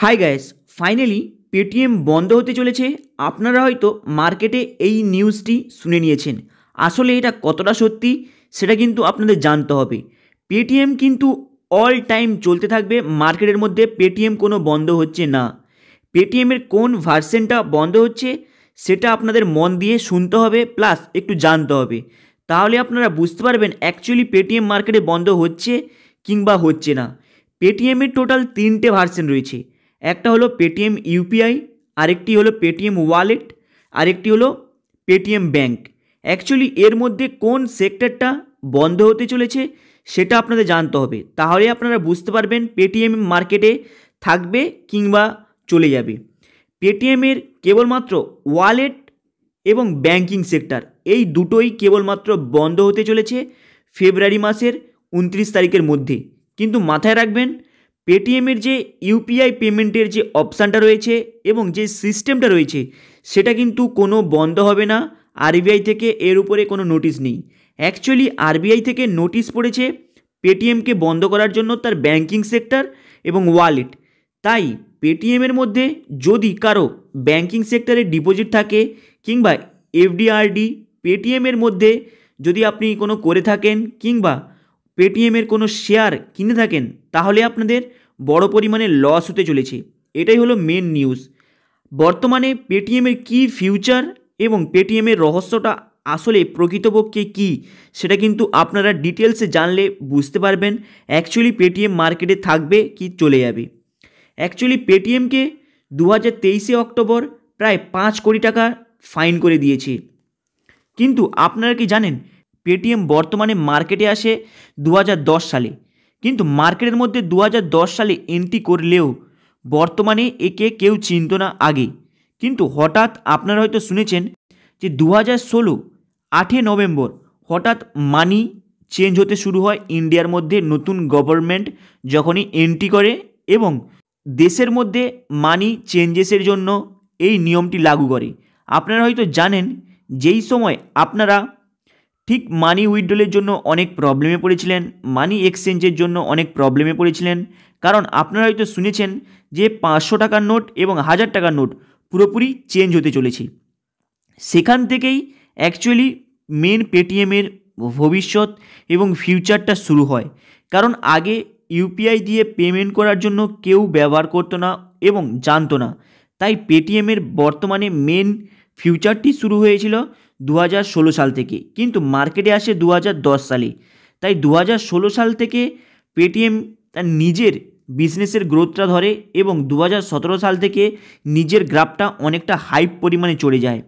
Hi guys, finally Paytm বন্ধ হতে চলেছে। আপনারা হয়তো মার্কেটে এই নিউজটি শুনে নিয়েছেন। আসলে এটা কতটা সত্যি সেটা কিন্তু আপনাদের জানতে হবে। পেটিএম কিন্তু অল টাইম চলতে থাকবে মার্কেটের মধ্যে। পেটিএম কোনো বন্ধ হচ্ছে না। পেটিএমের কোন ভার্সনটা বন্ধ হচ্ছে সেটা আপনাদের মন দিয়ে শুনতে হবে, প্লাস একটু জানতে হবে। তাহলে আপনারা বুঝতে পারবেন অ্যাকচুয়ালি পেটিএম মার্কেটে বন্ধ হচ্ছে কিংবা হচ্ছে না। পেটিএমের টোটাল 3টে ভার্সন রয়েছে। একটা হলো পেটিএম ইউপিআই, আরেকটি হলো পেটিএম ওয়ালেট, আরেকটি হলো পেটিএম ব্যাঙ্ক। অ্যাকচুয়ালি এর মধ্যে কোন সেক্টরটা বন্ধ হতে চলেছে সেটা আপনাদের জানতে হবে। তাহলে আপনারা বুঝতে পারবেন পেটিএম মার্কেটে থাকবে কিংবা চলে যাবে। পেটিএমের কেবলমাত্র ওয়ালেট এবং ব্যাংকিং সেক্টর এই দুটোই কেবলমাত্র বন্ধ হতে চলেছে ফেব্রুয়ারি মাসের 29 তারিখের মধ্যে। কিন্তু মাথায় রাখবেন পেটিএমের যে ইউপিআই পেমেন্টের যে অপশানটা রয়েছে এবং যে সিস্টেমটা রয়েছে সেটা কিন্তু কোনো বন্ধ হবে না। আরবিআই থেকে এর উপরে কোনো নোটিশ নেই। অ্যাকচুয়ালি আরবিআই থেকে নোটিশ পড়েছে পেটিএমকে বন্ধ করার জন্য তার ব্যাংকিং সেক্টর এবং ওয়ালেট। তাই পেটিএমের মধ্যে যদি কারো ব্যাংকিং সেক্টরে ডিপোজিট থাকে কিংবা এফডিআরডি, পেটিএমের মধ্যে যদি আপনি কোনো করে থাকেন কিংবা পেটিএমের কোনো শেয়ার কিনে থাকেন তাহলে আপনাদের বড় পরিমাণে লস হতে চলেছে। এটাই হলো মেন নিউজ। বর্তমানে পেটিএমের কী ফিউচার এবং পেটিএমের রহস্যটা আসলে প্রকৃতপক্ষে কী সেটা কিন্তু আপনারা ডিটেলসে জানলে বুঝতে পারবেন অ্যাকচুয়ালি পেটিএম মার্কেটে থাকবে কি চলে যাবে। অ্যাকচুয়ালি পেটিএমকে 2023 অক্টোবর প্রায় 5 কোটি টাকা ফাইন করে দিয়েছে। কিন্তু আপনারা কি জানেন পেটিএম বর্তমানে মার্কেটে আসে 2010 সালে, কিন্তু মার্কেটের মধ্যে 2010 সালে এন্ট্রি করলেও বর্তমানে একে কেউ চিনত না আগে। কিন্তু হঠাৎ আপনারা হয়তো শুনেছেন যে 2016 8 নভেম্বর হঠাৎ মানি চেঞ্জ হতে শুরু হয় ইন্ডিয়ার মধ্যে। নতুন গভর্নমেন্ট যখনই এন্ট্রি করে এবং দেশের মধ্যে মানি চেঞ্জেসের জন্য এই নিয়মটি লাগু করে। আপনারা হয়তো জানেন যেই সময় আপনারা ঠিক মানি উইথড্রলের জন্য অনেক প্রবলেমে পড়েছিলেন, মানি এক্সচেঞ্জের জন্য অনেক প্রবলেমে পড়েছিলেন, কারণ আপনারা হয়তো শুনেছেন যে 500 টাকার নোট এবং 1000 টাকার নোট পুরোপুরি চেঞ্জ হতে চলেছে। সেখান থেকেই অ্যাকচুয়ালি মেন পেটিএমের ভবিষ্যৎ এবং ফিউচারটা শুরু হয়। কারণ আগে ইউপিআই দিয়ে পেমেন্ট করার জন্য কেউ ব্যবহার করতো না এবং জানতো না। তাই পেটিএমের বর্তমানে মেন ফিউচারটি শুরু হয়েছিল 2016 সাল থেকে, কিন্তু মার্কেটে আসে 2010 সালে। তাই 2016 সাল থেকে পেটিএম তার নিজের বিজনেসের গ্রোথটা ধরে এবং 2017 সাল থেকে নিজের গ্রাফটা অনেকটা হাইপ পরিমাণে চড়ে যায়।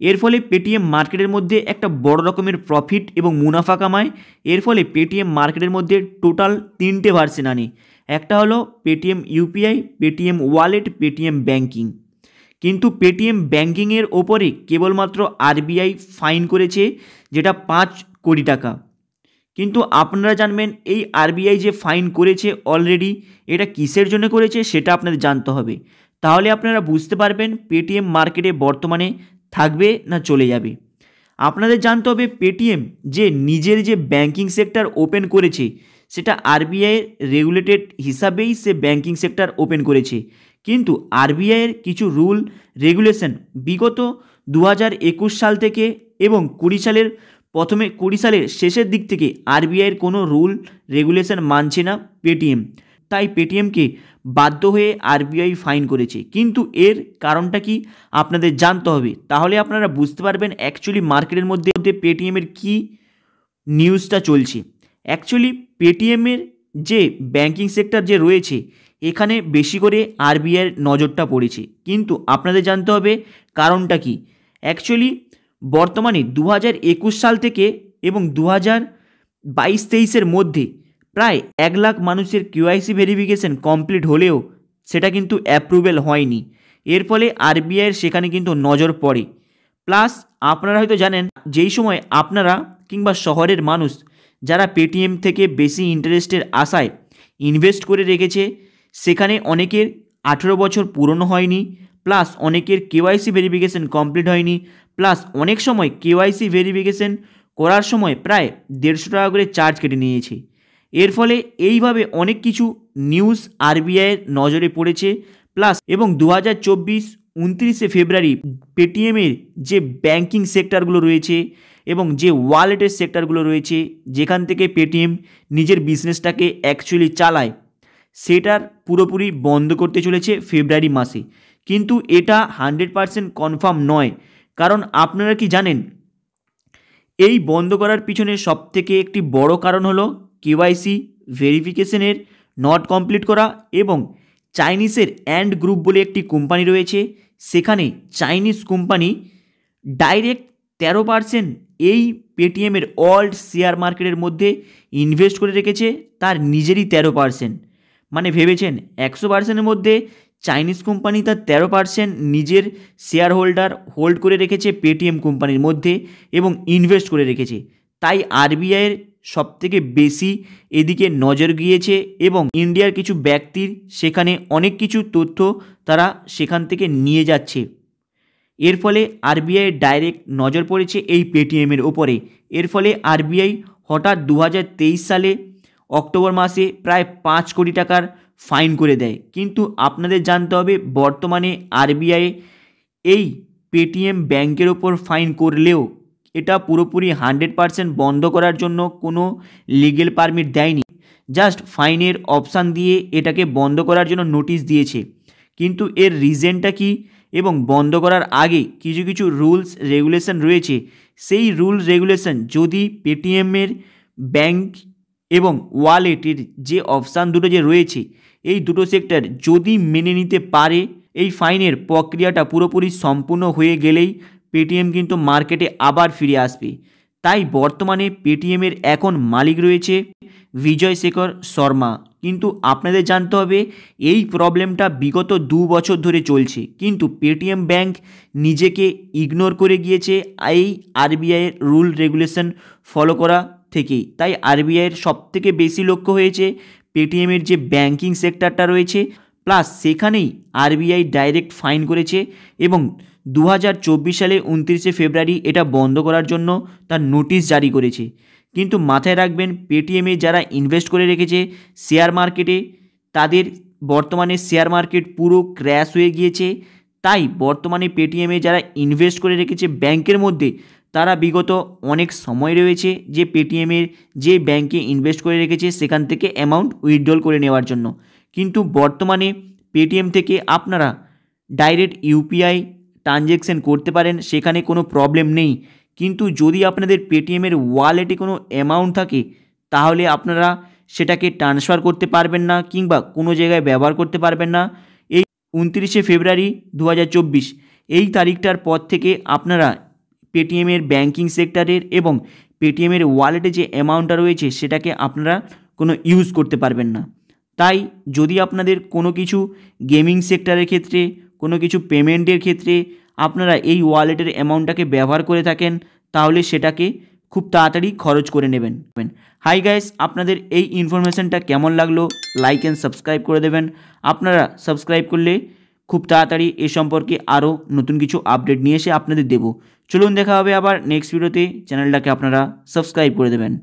এর ফলে পেটিএম মার্কেটের মধ্যে একটা বড় রকমের প্রফিট এবং মুনাফা কামায়। এর ফলে পেটিএম মার্কেটের মধ্যে টোটাল 3টে ভার্সন আনে। একটা হলো Paytm UPI, Paytm wallet, Paytm banking. কিন্তু পেটিএম ব্যাঙ্কিংয়ের ওপরে কেবলমাত্র আরবিআই ফাইন করেছে, যেটা 5 কোটি টাকা। কিন্তু আপনারা জানবেন এই আরবিআই যে ফাইন করেছে অলরেডি, এটা কিসের জন্য করেছে সেটা আপনাদের জানতে হবে। তাহলে আপনারা বুঝতে পারবেন পেটিএম মার্কেটে বর্তমানে থাকবে না চলে যাবে। আপনাদের জানতে হবে পেটিএম যে নিজের যে ব্যাংকিং সেক্টর ওপেন করেছে সেটা আরবিআইয়ের রেগুলেটেড হিসাবেই সে ব্যাংকিং সেক্টর ওপেন করেছে। কিন্তু আরবিআইয়ের কিছু রুল রেগুলেশন বিগত 2021 সাল থেকে এবং 20 সালের শেষের দিক থেকে আরবিআইয়ের কোনো রুল রেগুলেশন মানছে না পেটিএম। তাই পেটিএমকে বাধ্য হয়ে আরবিআই ফাইন করেছে। কিন্তু এর কারণটা কি আপনাদের জানতে হবে। তাহলে আপনারা বুঝতে পারবেন অ্যাকচুয়ালি মার্কেটের মধ্যে পেটিএমের কি নিউজটা চলছে। অ্যাকচুয়ালি পেটিএমের যে ব্যাংকিং সেক্টর যে রয়েছে এখানে বেশি করে আরবিআইয়ের নজরটা পড়েছে। কিন্তু আপনাদের জানতে হবে কারণটা কি। অ্যাকচুয়ালি বর্তমানে 2021 সাল থেকে এবং 2022-23-এর মধ্যে প্রায় 1 লাখ মানুষের কেওয়াইসি ভেরিফিকেশন কমপ্লিট হলেও সেটা কিন্তু অ্যাপ্রুভেল হয়নি। এর ফলে আরবিআইয়ের সেখানে কিন্তু নজর পড়ে। প্লাস আপনারা হয়তো জানেন যেই সময় আপনারা কিংবা শহরের মানুষ যারা পেটিএম থেকে বেশি ইন্টারেস্টের আশায় ইনভেস্ট করে রেখেছে, সেখানে অনেকের 18 বছর পুরনো হয়নি, প্লাস অনেকের কেওয়াইসি ভেরিফিকেশন কমপ্লিট হয়নি, প্লাস অনেক সময় কেওয়াইসি ভেরিফিকেশন করার সময় প্রায় 150 টাকা করে চার্জ কেটে নিয়েছে। এর ফলে এইভাবে অনেক কিছু নিউজ আরবিআইয়ের নজরে পড়েছে। প্লাস এবং 2024 ফেব্রুয়ারি পেটিএমের যে ব্যাংকিং সেক্টরগুলো রয়েছে এবং যে ওয়ালেটের সেক্টরগুলো রয়েছে, যেখান থেকে পেটিএম নিজের বিজনেসটাকে অ্যাকচুয়ালি চালায়, সেটার পুরোপুরি বন্ধ করতে চলেছে ফেব্রুয়ারি মাসে। কিন্তু এটা 100% কনফার্ম নয়, কারণ আপনারা কি জানেন, এই বন্ধ করার পিছনে সবথেকে একটি বড় কারণ হলো কেওয়াইসি ভেরিফিকেশনের নট কমপ্লিট করা এবং চাইনিজের অ্যান্ড গ্রুপ বলে একটি কোম্পানি রয়েছে, সেখানে চাইনিজ কোম্পানি ডাইরেক্ট 13% এই পেটিএমের অল্ড শেয়ার মার্কেটের মধ্যে ইনভেস্ট করে রেখেছে, তার নিজেরই 13%। মানে ভেবেছেন 100%-এর মধ্যে চাইনিজ কোম্পানি তার 13% নিজের শেয়ার হোল্ড করে রেখেছে পেটিএম কোম্পানির মধ্যে এবং ইনভেস্ট করে রেখেছে। তাই আরবিআইয়ের সবথেকে বেশি এদিকে নজর গিয়েছে এবং ইন্ডিয়ার কিছু ব্যক্তির সেখানে অনেক কিছু তথ্য তারা সেখান থেকে নিয়ে যাচ্ছে। এর ফলে আরবিআইয়ের ডাইরেক্ট নজর পড়েছে এই পেটিএমের ওপরে। এর ফলে আরবিআই হঠাৎ 2023 সালে অক্টোবর মাসে প্রায় 5 কোটি টাকার ফাইন করে দেয়। কিন্তু আপনাদের জানতে হবে, বর্তমানে আরবিআই এই পেটিএম ব্যাংকের ওপর ফাইন করলেও এটা পুরোপুরি 100% বন্ধ করার জন্য কোনো লিগেল পারমিট দেয়নি, জাস্ট ফাইনের অপশান দিয়ে এটাকে বন্ধ করার জন্য নোটিশ দিয়েছে। কিন্তু এর রিজনটা কি এবং বন্ধ করার আগে কিছু কিছু রুলস রেগুলেশন রয়েছে, সেই রুলস রেগুলেশন যদি পেটিএমের ব্যাংক এবং ওয়ালেটের যে অপশান দুটো যে রয়েছে, এই দুটো সেক্টর যদি মেনে নিতে পারে, এই ফাইনের প্রক্রিয়াটা পুরোপুরি সম্পূর্ণ হয়ে গেলেই পেটিএম কিন্তু মার্কেটে আবার ফিরে আসবে। তাই বর্তমানে পেটিএমের এখন মালিক রয়েছে বিজয় শেখর শর্মা। কিন্তু আপনাদের জানতে হবে, এই প্রবলেমটা বিগত 2 বছর ধরে চলছে, কিন্তু পেটিএম ব্যাংক নিজেকে ইগনোর করে গিয়েছে এই আরবিআইয়ের রুল রেগুলেশন ফলো করা থেকেই। তাই আরবিআইয়ের সবথেকে বেশি লক্ষ্য হয়েছে পেটিএমের যে ব্যাংকিং সেক্টরটা রয়েছে, প্লাস সেখানেই আরবিআই ডাইরেক্ট ফাইন করেছে এবং 2024 সালে 29 ফেব্রুয়ারি এটা বন্ধ করার জন্য তার নোটিশ জারি করেছে। কিন্তু মাথায় রাখবেন, পেটিএমে যারা ইনভেস্ট করে রেখেছে শেয়ার মার্কেটে, তাদের বর্তমানে শেয়ার মার্কেট পুরো ক্র্যাশ হয়ে গিয়েছে। তাই বর্তমানে পেটিএমে যারা ইনভেস্ট করে রেখেছে ব্যাংকের মধ্যে, তারা বিগত অনেক সময় রয়েছে যে পেটিএমের যে ব্যাংকে ইনভেস্ট করে রেখেছে সেখান থেকে অ্যামাউন্ট উইথড্রল করে নেওয়ার জন্য। কিন্তু বর্তমানে পেটিএম থেকে আপনারা ডাইরেক্ট ইউপিআই ট্রানজ্যাকশন করতে পারেন, সেখানে কোনো প্রবলেম নেই। কিন্তু যদি আপনাদের পেটিএমের ওয়ালেটে কোনো অ্যামাউন্ট থাকে, তাহলে আপনারা সেটাকে ট্রান্সফার করতে পারবেন না কিংবা কোনো জায়গায় ব্যবহার করতে পারবেন না। এই 29 ফেব্রুয়ারি 2024 এই তারিখটার পর থেকে আপনারা পেটিএমের ব্যাংকিং সেক্টরের এবং পেটিএমের ওয়ালেটে যে অ্যামাউন্টটা রয়েছে সেটাকে আপনারা কোনো ইউজ করতে পারবেন না। তাই যদি আপনাদের কোনো কিছু গেমিং সেক্টরের ক্ষেত্রে, কোনো কিছু পেমেন্টের ক্ষেত্রে আপনারা এই ওয়ালেটের অ্যামাউন্টটাকে ব্যবহার করে থাকেন, তাহলে সেটাকে খুব তাড়াতাড়ি খরচ করে নেবেন। হাই গাইস, আপনাদের এই ইনফরমেশনটা কেমন লাগলো? লাইক অ্যান্ড সাবস্ক্রাইব করে দেবেন। আপনারা সাবস্ক্রাইব করলে খুব তাড়াতাড়ি এ সম্পর্কে আরও নতুন কিছু আপডেট নিয়ে এসে আপনাদের দেবো। চলুন দেখা হবে আবার নেক্সট ভিডিওতে। চ্যানেলটাকে আপনারা সাবস্ক্রাইব করে দেবেন।